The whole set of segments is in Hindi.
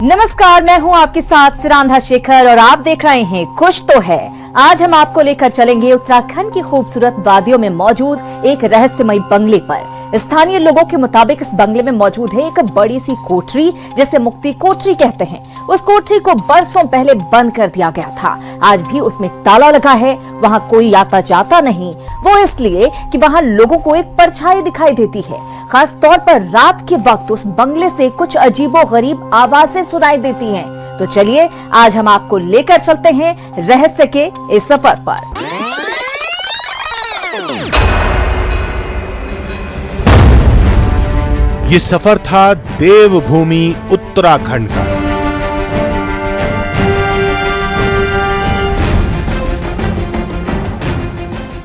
नमस्कार, मैं हूं आपके साथ सिरांधा शेखर और आप देख रहे हैं कुछ तो है। आज हम आपको लेकर चलेंगे उत्तराखंड की खूबसूरत वादियों में मौजूद एक रहस्यमयी बंगले पर। स्थानीय लोगों के मुताबिक इस बंगले में मौजूद है एक बड़ी सी कोठरी, जिसे मुक्ति कोठरी कहते हैं। उस कोठरी को बरसों पहले बंद कर दिया गया था। आज भी उसमें ताला लगा है, वहाँ कोई आता जाता नहीं। वो इसलिए कि वहाँ लोगों को एक परछाई दिखाई देती है। खास तौर पर रात के वक्त उस बंगले से कुछ अजीबोगरीब आवाजें सुनाई देती हैं। तो चलिए आज हम आपको लेकर चलते हैं रहस्य के इस सफर पर। ये सफर था देवभूमि उत्तराखंड का।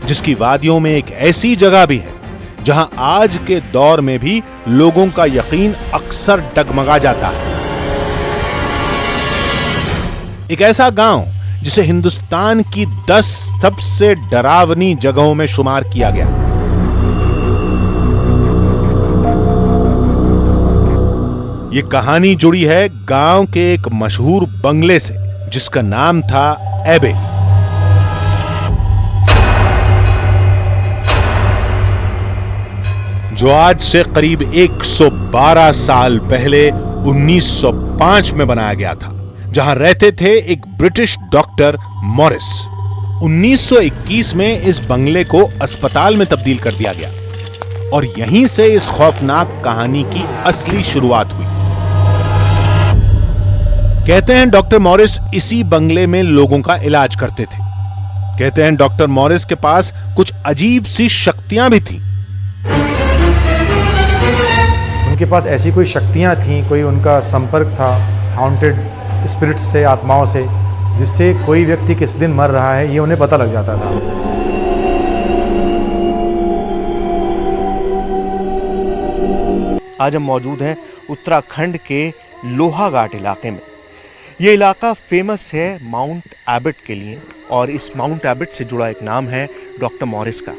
जिसकी वादियों में एक ऐसी जगह भी है जहां आज के दौर में भी लोगों का यकीन अक्सर डगमगा जाता है। एक ऐसा गांव जिसे हिंदुस्तान की 10 सबसे डरावनी जगहों में शुमार किया गया। ये कहानी जुड़ी है गांव के एक मशहूर बंगले से जिसका नाम था एबे। जो आज से करीब 112 साल पहले 1905 में बनाया गया था, जहां रहते थे एक ब्रिटिश डॉक्टर मॉरिस। 1921 में इस बंगले को अस्पताल में तब्दील कर दिया गया और यहीं से इस खौफनाक कहानी की असली शुरुआत हुई। कहते हैं डॉक्टर मॉरिस इसी बंगले में लोगों का इलाज करते थे। कहते हैं डॉक्टर मॉरिस के पास कुछ अजीब सी शक्तियां भी थीं। उनके पास ऐसी कोई शक्तियां थीं, कोई उनका संपर्क था हाउंटेड स्पिरिट्स से, आत्माओं से, जिससे कोई व्यक्ति किस दिन मर रहा है ये उन्हें पता लग जाता था। आज हम मौजूद हैं उत्तराखंड के लोहाघाट इलाके में। ये इलाका फेमस है माउंट एबट के लिए और इस माउंट एबट से जुड़ा एक नाम है डॉक्टर मॉरिस का।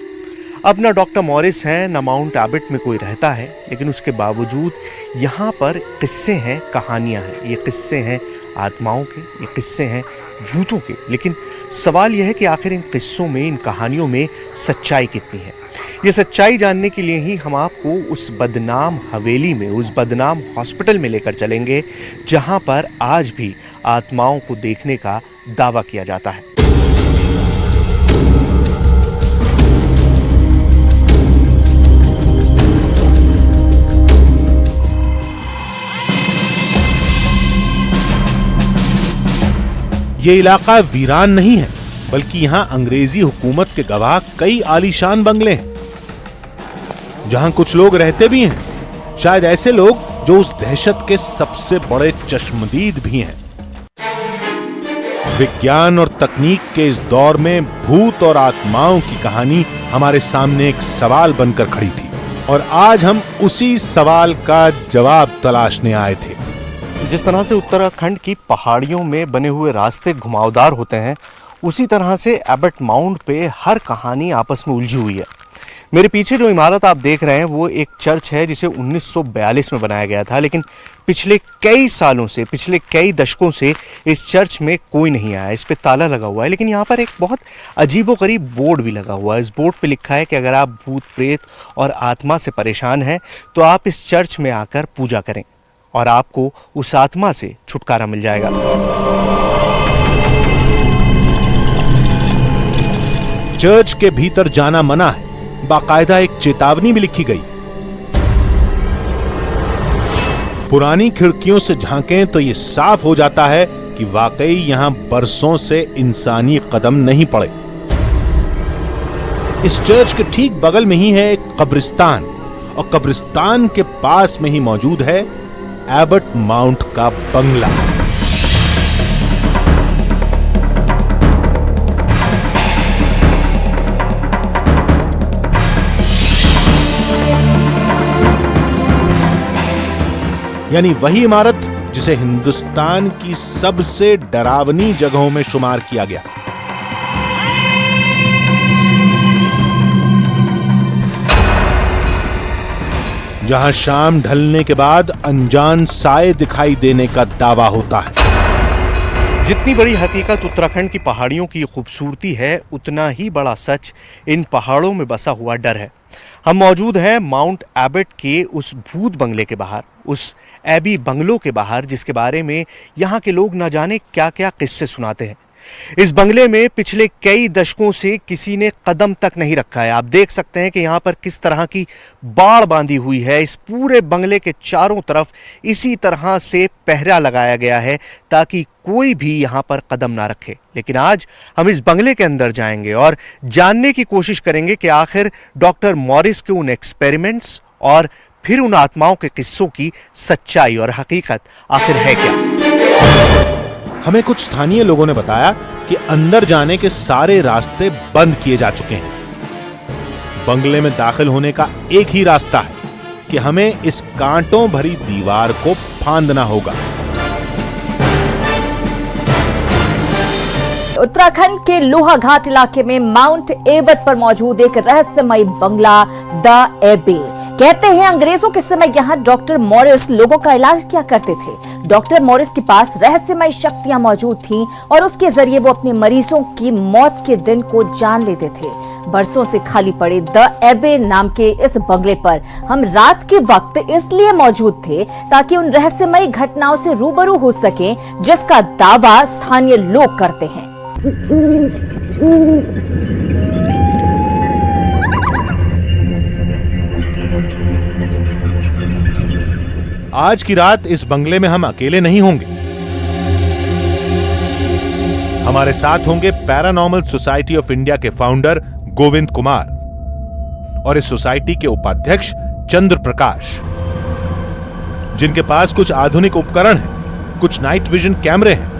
अब ना डॉक्टर मॉरिस हैं ना माउंट एबट में कोई रहता है, लेकिन उसके बावजूद यहाँ पर किस्से हैं, कहानियाँ हैं। ये किस्से हैं आत्माओं के, ये किस्से हैं भूतों के। लेकिन सवाल यह है कि आखिर इन किस्सों में, इन कहानियों में सच्चाई कितनी है। ये सच्चाई जानने के लिए ही हम आपको उस बदनाम हवेली में, उस बदनाम हॉस्पिटल में लेकर चलेंगे जहाँ पर आज भी आत्माओं को देखने का दावा किया जाता है। ये इलाका वीरान नहीं है, बल्कि यहां अंग्रेजी हुकूमत के गवाह कई आलीशान बंगले हैं जहां कुछ लोग रहते भी हैं। शायद ऐसे लोग जो उस दहशत के सबसे बड़े चश्मदीद भी हैं। विज्ञान और तकनीक के इस दौर में भूत और आत्माओं की कहानी हमारे सामने एक सवाल बनकर खड़ी थी और आज हम उसी सवाल का जवाब तलाशने आए थे। जिस तरह से उत्तराखंड की पहाड़ियों में बने हुए रास्ते घुमावदार होते हैं, उसी तरह से एबट माउंट पे हर कहानी आपस में उलझी हुई है। मेरे पीछे जो इमारत आप देख रहे हैं वो एक चर्च है जिसे 1942 में बनाया गया था, लेकिन पिछले कई सालों से, पिछले कई दशकों से इस चर्च में कोई नहीं आया। इस पे ताला लगा हुआ है, लेकिन यहाँ पर एक बहुत अजीबोगरीब बोर्ड भी लगा हुआ है। इस बोर्ड पे लिखा है कि अगर आप भूत प्रेत और आत्मा से परेशान हैं तो आप इस चर्च में आकर पूजा करें और आपको उस आत्मा से छुटकारा मिल जाएगा। चर्च के भीतर जाना मना है, बाकायदा एक चेतावनी भी लिखी गई। पुरानी खिड़कियों से झांकें तो यह साफ हो जाता है कि वाकई यहां बरसों से इंसानी कदम नहीं पड़े। इस चर्च के ठीक बगल में ही है एक कब्रिस्तान और कब्रिस्तान के पास में ही मौजूद है एबट माउंट का बंगला। यानी वही इमारत जिसे हिंदुस्तान की सबसे डरावनी जगहों में शुमार किया गया। जहां शाम ढलने के बाद अनजान साए दिखाई देने का दावा होता है। जितनी बड़ी हकीकत उत्तराखंड की पहाड़ियों की खूबसूरती है, उतना ही बड़ा सच इन पहाड़ों में बसा हुआ डर है। हम मौजूद हैं माउंट एबट के उस भूत बंगले के बाहर, उस एबी बंगलों के बाहर, जिसके बारे में यहाँ के लोग न जाने क्या क्या किस्से सुनाते हैं। इस बंगले में पिछले कई दशकों से किसी ने कदम तक नहीं रखा है। आप देख सकते हैं कि यहाँ पर किस तरह की बाड़ बांधी हुई है। इस पूरे बंगले के चारों तरफ इसी तरह से पहरा लगाया गया है ताकि कोई भी यहाँ पर कदम ना रखे। लेकिन आज हम इस बंगले के अंदर जाएंगे और जानने की कोशिश करेंगे कि आखिर डॉक्टर मॉरिस के उन एक्सपेरिमेंट्स और फिर उन आत्माओं के किस्सों की सच्चाई और हकीकत आखिर है क्या। हमें कुछ स्थानीय लोगों ने बताया कि अंदर जाने के सारे रास्ते बंद किए जा चुके हैं। बंगले में दाखिल होने का एक ही रास्ता है कि हमें इस कांटों भरी दीवार को फांदना होगा। उत्तराखंड के लोहाघाट इलाके में माउंट एबट पर मौजूद एक रहस्यमय बंगला द एबे। कहते हैं अंग्रेजों के समय यहाँ डॉक्टर मॉरिस लोगों का इलाज किया करते थे। डॉक्टर मॉरिस के पास रहस्यमय शक्तियां मौजूद थीं और उसके जरिए वो अपने मरीजों की मौत के दिन को जान लेते थे। बरसों से खाली पड़े द एबे नाम के इस बंगले पर हम रात के वक्त इसलिए मौजूद थे ताकि उन रहस्यमय घटनाओं से रूबरू हो सकें जिसका दावा स्थानीय लोग करते हैं। आज की रात इस बंगले में हम अकेले नहीं होंगे। हमारे साथ होंगे पैरानॉर्मल सोसाइटी ऑफ इंडिया के फाउंडर गोविंद कुमार और इस सोसाइटी के उपाध्यक्ष चंद्र प्रकाश, जिनके पास कुछ आधुनिक उपकरण हैं, कुछ नाइट विजन कैमरे हैं।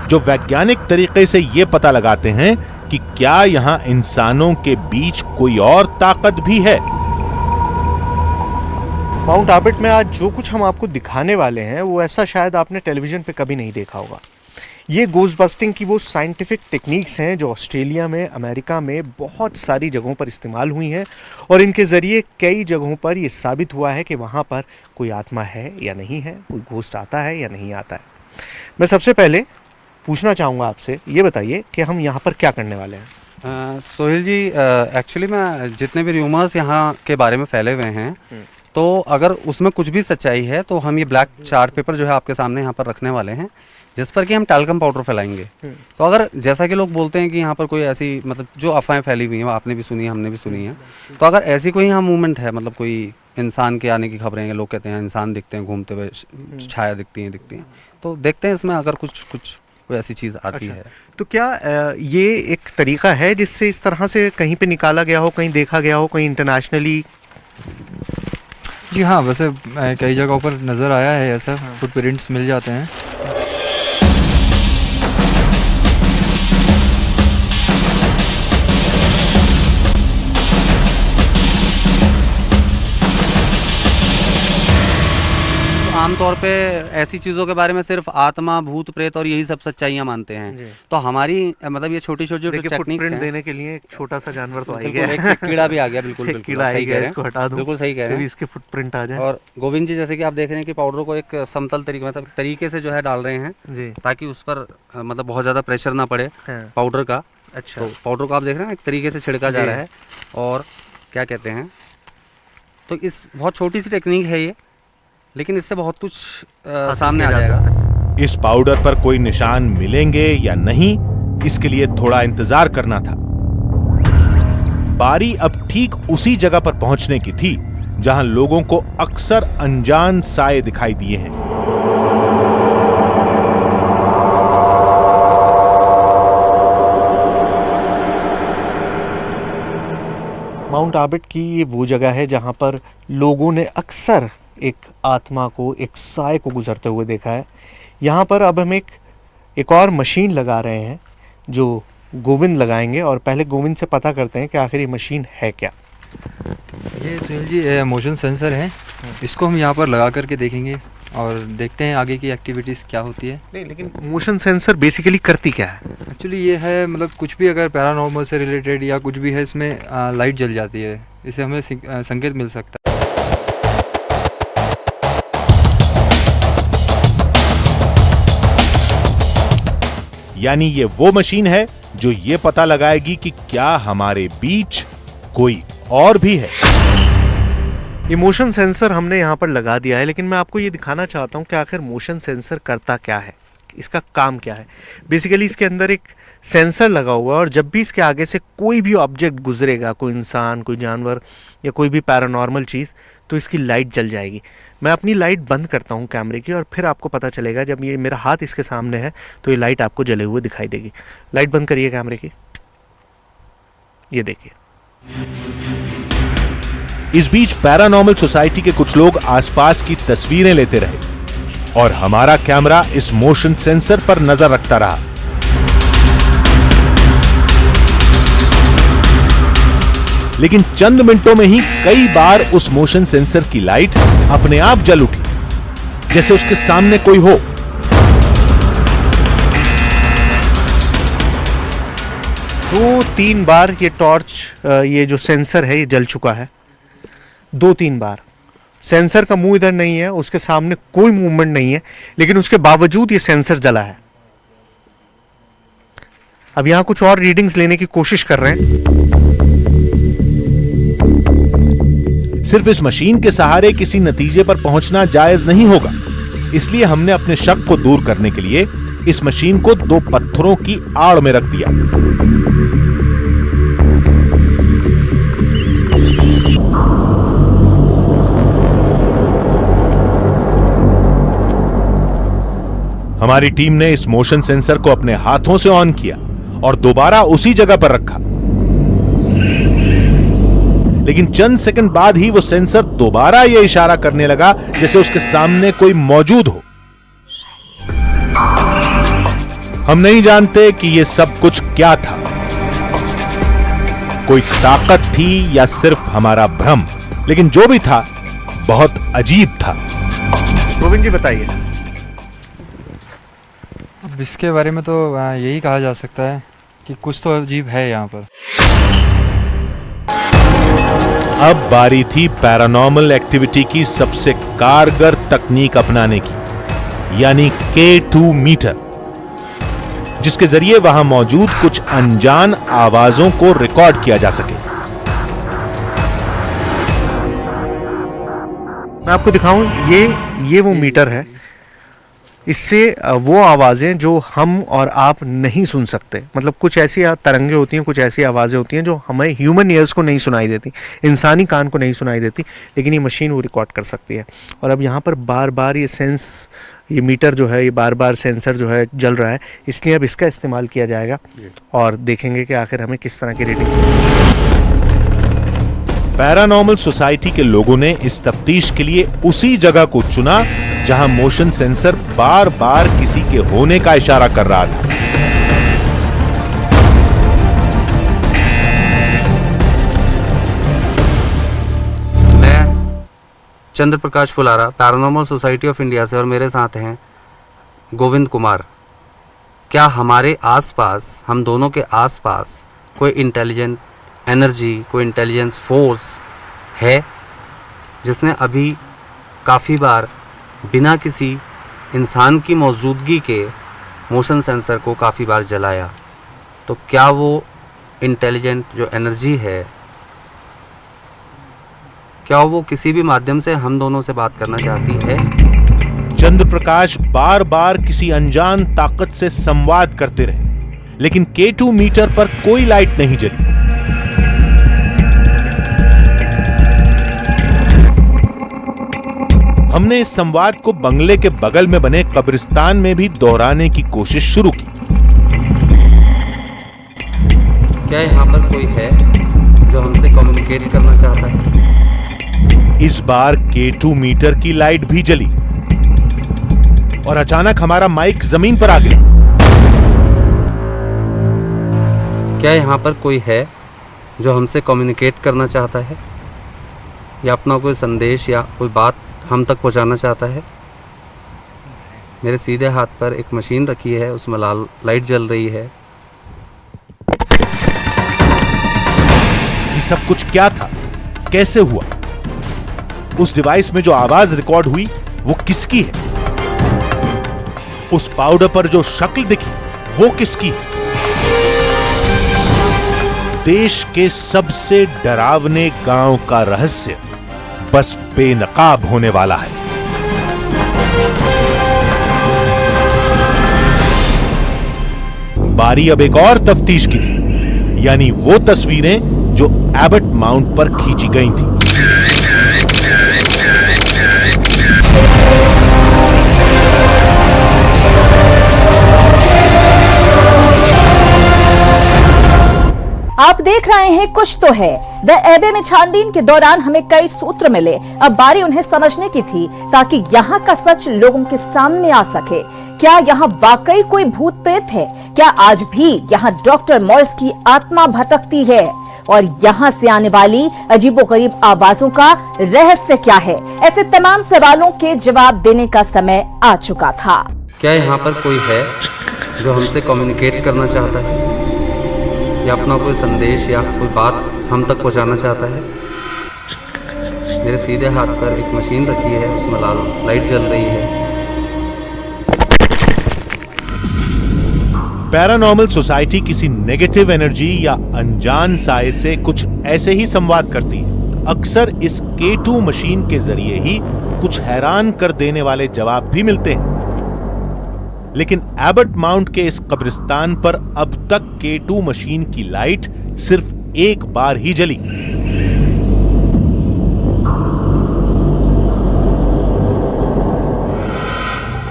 जो वैज्ञानिक तरीके से यह पता लगाते हैं कि क्या यहां इंसानों के बीच कोई और ताकत भी है। माउंट एबट में आज जो कुछ हम आपको दिखाने वाले हैं वो ऐसा शायद आपने टेलीविजन पे कभी नहीं देखा होगा। ये गोस्ट बस्टिंग की वो साइंटिफिक टेक्निक्स हैं जो ऑस्ट्रेलिया में, अमेरिका में बहुत सारी जगहों पर इस्तेमाल हुई हैं और इनके ज़रिए कई जगहों पर ये साबित हुआ है कि वहाँ पर कोई आत्मा है या नहीं है, कोई घोस्ट आता है या नहीं आता है। मैं सबसे पहले पूछना चाहूँगा आपसे, ये बताइए कि हम यहाँ पर क्या करने वाले हैं। सोहेल जी, एक्चुअली मैं जितने भी र्यूमर्स यहाँ के बारे में फैले हुए हैं, तो अगर उसमें कुछ भी सच्चाई है तो हम ये ब्लैक चार्ट पेपर जो है आपके सामने यहाँ पर रखने वाले हैं, जिस पर कि हम टैल्कम पाउडर फैलाएंगे। तो अगर जैसा कि लोग बोलते हैं कि यहाँ पर कोई ऐसी मतलब जो अफवाहें फैली हुई हैं, आपने भी सुनी है, हमने भी सुनी है, तो अगर ऐसी कोई यहाँ मूवमेंट है, मतलब कोई इंसान के आने की खबरें हैं, लोग कहते हैं इंसान दिखते हैं घूमते हुए, छाया दिखती हैं, तो देखते हैं इसमें अगर कुछ कोई ऐसी चीज़ आती है। तो क्या ये एक तरीका है जिससे इस तरह से कहीं पे निकाला गया हो, कहीं देखा गया हो, कहीं इंटरनेशनली? जी हाँ, वैसे कई जगहों पर नज़र आया है, ऐसा फुटप्रिंट्स मिल जाते हैं। आमतौर पे ऐसी चीज़ों के बारे में सिर्फ आत्मा, भूत, प्रेत और यही सब सच्चाइयाँ मानते हैं। तो हमारी मतलब ये छोटी छोटी टेक्निक्स हैं। देने के लिए एक छोटा सा जानवर तो आ गया है, एक कीड़ा भी आ गया। बिल्कुल सही कह रहे हैं, हटा दूं, बिल्कुल सही कह रहे हैं, इसके फुटप्रिंट आ जाए। और गोविंद जी, जैसे कि आप देख रहे हैं कि पाउडर को एक समतल तरीके से जो है डाल रहे हैं जी, ताकि उस पर मतलब बहुत ज़्यादा प्रेशर ना पड़े पाउडर का। अच्छा, तो पाउडर को आप देख रहे हैं एक तरीके से छिड़का जा रहा है और क्या कहते हैं, तो इस बहुत छोटी सी टेक्निक है ये, लेकिन इससे बहुत कुछ सामने आ जाएगा। इस पाउडर पर कोई निशान मिलेंगे या नहीं, इसके लिए थोड़ा इंतजार करना था। बारी अब ठीक उसी जगह पर पहुंचने की थी जहां लोगों को अक्सर अनजान साए दिखाई दिए हैं। माउंट एबट की ये वो जगह है जहाँ पर लोगों ने अक्सर एक आत्मा को, एक साए को गुजरते हुए देखा है। यहाँ पर अब हम एक और मशीन लगा रहे हैं जो गोविंद लगाएंगे, और पहले गोविंद से पता करते हैं कि आखिर ये मशीन है क्या। ये सुनील जी मोशन सेंसर है, इसको हम यहाँ पर लगा करके देखेंगे और देखते हैं आगे की एक्टिविटीज़ क्या होती है। नहीं, लेकिन मोशन सेंसर बेसिकली करती क्या है? एक्चुअली ये है मतलब कुछ भी अगर पैरानॉर्मल से रिलेटेड या कुछ भी है इसमें लाइट जल जाती है, इससे हमें संकेत मिल सकता है। यानी ये वो मशीन है जो ये पता लगाएगी कि क्या हमारे बीच कोई और भी है। ये मोशन सेंसर हमने यहाँ पर लगा दिया है, लेकिन मैं आपको ये दिखाना चाहता हूँ कि आखिर मोशन सेंसर करता क्या है, इसका काम क्या है। बेसिकली इसके अंदर एक सेंसर लगा हुआ है और जब भी इसके आगे से कोई भी ऑब्जेक्ट गुजरेगा, कोई इंसान, कोई जानवर या कोई भी पैरानॉर्मल चीज़, तो इसकी लाइट जल जाएगी। मैं अपनी लाइट बंद करता हूँ कैमरे की और फिर आपको पता चलेगा, जब ये मेरा हाथ इसके सामने है तो ये लाइट आपको जले हुए दिखाई देगी। लाइट बंद करिए कैमरे की, ये देखिए। इस बीच पैरानॉर्मल सोसाइटी के कुछ लोग आसपास की तस्वीरें लेते रहे और हमारा कैमरा इस मोशन सेंसर पर नजर रखता रहा। लेकिन चंद मिनटों में ही कई बार उस मोशन सेंसर की लाइट अपने आप जल उठी, जैसे उसके सामने कोई हो। दो तीन बार ये टॉर्च, ये जो सेंसर है, ये जल चुका है 2-3 बार। सेंसर का मुंह इधर नहीं है, उसके सामने कोई मूवमेंट नहीं है, लेकिन उसके बावजूद ये सेंसर जला है। अब यहां कुछ और रीडिंग्स लेने की कोशिश कर रहे हैं। सिर्फ इस मशीन के सहारे किसी नतीजे पर पहुंचना जायज नहीं होगा, इसलिए हमने अपने शक को दूर करने के लिए इस मशीन को 2 पत्थरों की आड़ में रख दिया। हमारी टीम ने इस मोशन सेंसर को अपने हाथों से ऑन किया और दोबारा उसी जगह पर रखा, लेकिन चंद सेकंड बाद ही वो सेंसर दोबारा ये इशारा करने लगा जैसे उसके सामने कोई मौजूद हो। हम नहीं जानते कि ये सब कुछ क्या था, कोई ताकत थी या सिर्फ हमारा भ्रम, लेकिन जो भी था बहुत अजीब था। गोविंद जी बताइए। अब इसके बारे में तो यही कहा जा सकता है कि कुछ तो अजीब है यहाँ पर। अब बारी थी पैरानॉर्मल एक्टिविटी की सबसे कारगर तकनीक अपनाने की, यानी K2 मीटर, जिसके जरिए वहां मौजूद कुछ अनजान आवाजों को रिकॉर्ड किया जा सके। मैं आपको दिखाऊं, ये वो मीटर है। इससे वो आवाज़ें जो हम और आप नहीं सुन सकते, मतलब कुछ ऐसी तरंगे होती हैं, कुछ ऐसी आवाज़ें होती हैं जो हमें ह्यूमन ईयर्स को नहीं सुनाई देती, इंसानी कान को नहीं सुनाई देती, लेकिन ये मशीन वो रिकॉर्ड कर सकती है। और अब यहाँ पर बार बार ये मीटर जो है, ये बार बार सेंसर जो है जल रहा है, इसलिए अब इसका इस्तेमाल किया जाएगा और देखेंगे कि आखिर हमें किस तरह की रेटिंग। पैरानॉर्मल सोसाइटी के लोगों ने इस तफ्तीश के लिए उसी जगह को चुना जहां मोशन सेंसर बार बार किसी के होने का इशारा कर रहा था। मैं Chandra Prakash Phulara paranormal society of India से, और मेरे साथ हैं गोविंद कुमार। क्या हमारे आसपास, हम दोनों के आसपास कोई इंटेलिजेंट एनर्जी, कोई इंटेलिजेंस फोर्स है जिसने अभी काफ़ी बार बिना किसी इंसान की मौजूदगी के मोशन सेंसर को काफ़ी बार जलाया? तो क्या वो इंटेलिजेंट जो एनर्जी है, क्या वो किसी भी माध्यम से हम दोनों से बात करना चाहती है? चंद्र प्रकाश बार बार किसी अनजान ताकत से संवाद करते रहे, लेकिन K2 मीटर पर कोई लाइट नहीं जली। हमने इस संवाद को बंगले के बगल में बने कब्रिस्तान में भी दोहराने की कोशिश शुरू की। क्या यहाँ पर कोई है जो हमसे कम्युनिकेट करना चाहता है? इस बार K2 मीटर की लाइट भी जली और अचानक हमारा माइक जमीन पर आ गया। क्या यहाँ पर कोई है जो हमसे कम्युनिकेट करना चाहता है या अपना कोई संदेश या कोई बात हम तक पहुँचाना चाहता है? मेरे सीधे हाथ पर एक मशीन रखी है, उसमें लाल लाइट जल रही है। ये सब कुछ क्या था, कैसे हुआ? उस डिवाइस में जो आवाज रिकॉर्ड हुई वो किसकी है? उस पाउडर पर जो शक्ल दिखी वो किसकी है? देश के सबसे डरावने गांव का रहस्य बस बेनकाब होने वाला है। बारी अब एक और तफ्तीश की थी, यानी वो तस्वीरें जो एबट माउंट पर खींची गई थी। आप देख रहे हैं कुछ तो है। द एबे में छानबीन के दौरान हमें कई सूत्र मिले। अब बारी उन्हें समझने की थी ताकि यहाँ का सच लोगों के सामने आ सके। क्या यहाँ वाकई कोई भूत प्रेत है? क्या आज भी यहाँ डॉक्टर मॉरिस की आत्मा भटकती है? और यहाँ से आने वाली अजीबोगरीब आवाजों का रहस्य क्या है? ऐसे तमाम सवालों के जवाब देने का समय आ चुका था। क्या यहाँ पर कोई है जो हमसे कम्युनिकेट करना चाहता है, या अपना कोई संदेश या कोई बात हम तक पहुँचाना चाहता है? मेरे सीधे हाथ पर एक मशीन रखी है, उसमें लाल लाइट जल रही है। पैरानॉर्मल सोसाइटी किसी नेगेटिव एनर्जी या अनजान साये से कुछ ऐसे ही संवाद करती है। अक्सर इस K2 मशीन के जरिए ही कुछ हैरान कर देने वाले जवाब भी मिलते हैं। लेकिन एबट माउंट के इस कब्रिस्तान पर अब तक K2 मशीन की लाइट सिर्फ एक बार ही जली।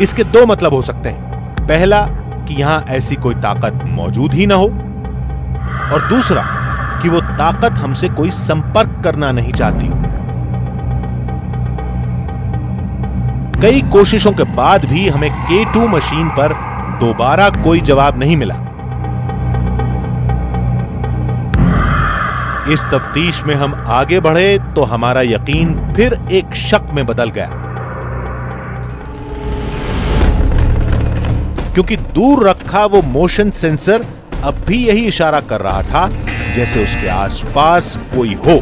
इसके दो मतलब हो सकते हैं। पहला कि यहां ऐसी कोई ताकत मौजूद ही ना हो, और दूसरा कि वो ताकत हमसे कोई संपर्क करना नहीं चाहती हो। कई कोशिशों के बाद भी हमें K2 मशीन पर दोबारा कोई जवाब नहीं मिला। इस तफ्तीश में हम आगे बढ़े तो हमारा यकीन फिर एक शक में बदल गया, क्योंकि दूर रखा वो मोशन सेंसर अब भी यही इशारा कर रहा था जैसे उसके आसपास कोई हो।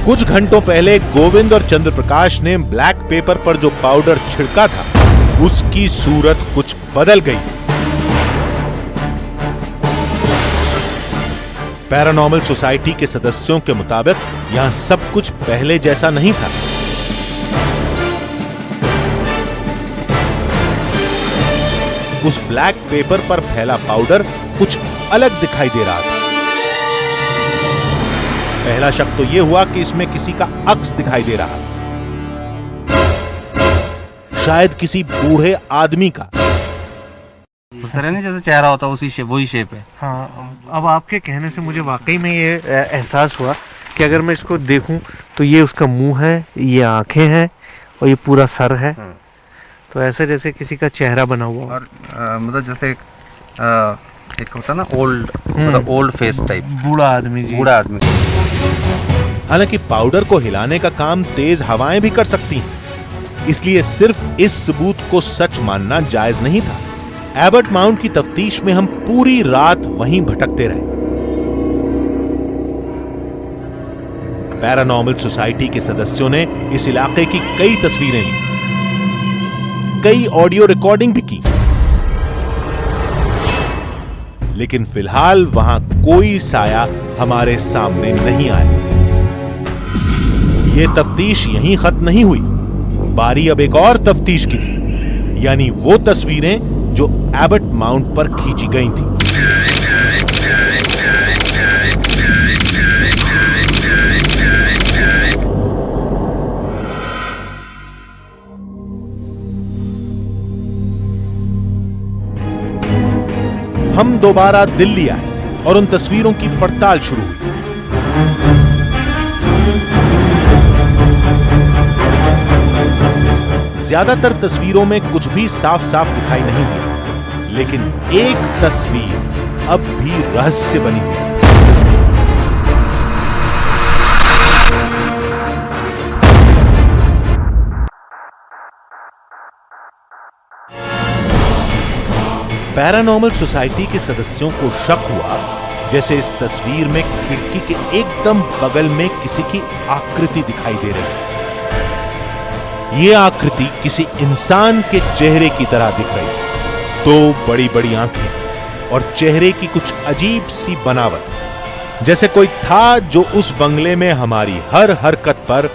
कुछ घंटों पहले गोविंद और चंद्रप्रकाश ने ब्लैक पेपर पर जो पाउडर छिड़का था उसकी सूरत कुछ बदल गई। पैरानॉर्मल सोसाइटी के सदस्यों के मुताबिक यहां सब कुछ पहले जैसा नहीं था। उस ब्लैक पेपर पर फैला पाउडर कुछ अलग दिखाई दे रहा था। पहला शक तो यह हुआ कि इसमें किसी का अक्स दिखाई दे रहा, शायद किसी बूढ़े आदमी का। उस तरह नहीं जैसे चेहरा होता उसी शेप, वही शेप है। हाँ, अब आपके कहने से मुझे वाकई में ये एहसास हुआ कि अगर मैं इसको देखूं तो ये उसका मुंह है, ये आंखें हैं और ये पूरा सर है। तो ऐसे जैसे किसी का चेहरा बना हुआ। और मतलब जैसे एक होता ना ओल्ड, मतलब ओल्ड फेस टाइप, बूढ़ा आदमी जी। बूढ़ा आदमी। हालांकि पाउडर को हिलाने का काम तेज हवाएं भी कर सकती हैं, इसलिए सिर्फ इस सबूत को सच मानना जायज नहीं था। एबट माउंट की तफ्तीश में हम पूरी रात वहीं भटकते रहे। पैरानॉर्मल सोसाइटी के सदस्यों ने इस इलाके की कई तस्वीरें ली, कई ऑडियो रिकॉर्डिंग भी की, लेकिन फिलहाल वहां कोई साया हमारे सामने नहीं आया। यह तफ्तीश यहीं खत्म नहीं हुई। बारी अब एक और तफ्तीश की थी, यानी वो तस्वीरें जो एबट माउंट पर खींची गई थी। हम दोबारा दिल्ली आए और उन तस्वीरों की पड़ताल शुरू हुई। ज्यादातर तस्वीरों में कुछ भी साफ साफ दिखाई नहीं दिया, लेकिन एक तस्वीर अब भी रहस्य बनी हुई थी। पैरानॉर्मल सोसाइटी के सदस्यों को शक हुआ जैसे इस तस्वीर में खिड़की के एकदम बगल में किसी की आकृति दिखाई दे रही है। ये आकृति किसी इंसान के चेहरे की तरह दिख रही है। दो बड़ी बड़ी आंखें और चेहरे की कुछ अजीब सी बनावट, जैसे कोई था जो उस बंगले में हमारी हर हरकत पर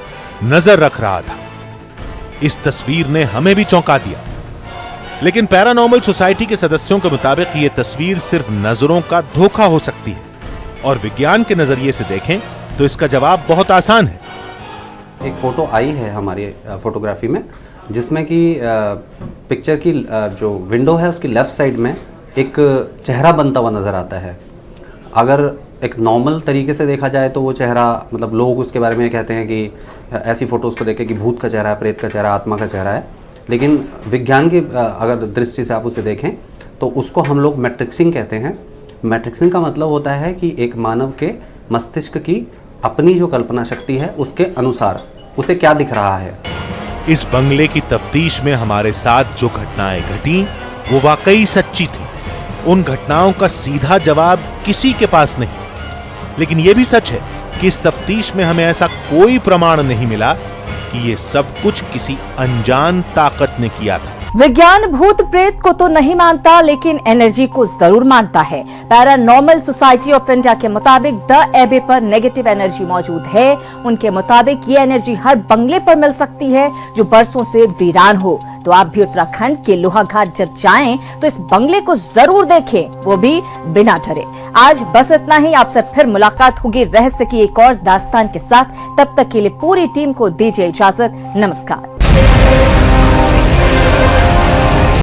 नजर रख रहा था। इस तस्वीर ने हमें भी चौंका दिया, लेकिन पैरानॉर्मल सोसाइटी के सदस्यों के मुताबिक यह तस्वीर सिर्फ नजरों का धोखा हो सकती है, और विज्ञान के नजरिए से देखें तो इसका जवाब बहुत आसान है। एक फ़ोटो आई है हमारी फोटोग्राफी में, जिसमें कि पिक्चर की जो विंडो है उसकी लेफ़्ट साइड में एक चेहरा बनता हुआ नज़र आता है। अगर एक नॉर्मल तरीके से देखा जाए तो वो चेहरा, मतलब लोग उसके बारे में कहते हैं कि ऐसी फ़ोटोज़ को देख के कि भूत का चेहरा है, प्रेत का चेहरा, आत्मा का चेहरा है। लेकिन विज्ञान की अगर दृष्टि से आप उसे देखें तो उसको हम लोग मैट्रिक्सिंग कहते हैं। मैट्रिक्सिंग का मतलब होता है कि एक मानव के मस्तिष्क की अपनी जो कल्पना शक्ति है उसके अनुसार उसे क्या दिख रहा है। इस बंगले की तफ्तीश में हमारे साथ जो घटनाएं घटी वो वाकई सच्ची थी। उन घटनाओं का सीधा जवाब किसी के पास नहीं, लेकिन यह भी सच है कि इस तफ्तीश में हमें ऐसा कोई प्रमाण नहीं मिला कि ये सब कुछ किसी अनजान ताकत ने किया था। विज्ञान भूत प्रेत को तो नहीं मानता, लेकिन एनर्जी को जरूर मानता है। पैरानॉर्मल सोसाइटी ऑफ इंडिया के मुताबिक द एबे पर नेगेटिव एनर्जी मौजूद है। उनके मुताबिक ये एनर्जी हर बंगले पर मिल सकती है जो बरसों से वीरान हो। तो आप भी उत्तराखंड के लोहाघाट जब जाएं तो इस बंगले को जरूर देखें, वो भी बिना डरे। आज बस इतना ही। आपसे फिर मुलाकात होगी रहस्य की एक और दास्तान के साथ। तब तक के लिए पूरी टीम को दीजिए इजाजत। नमस्कार।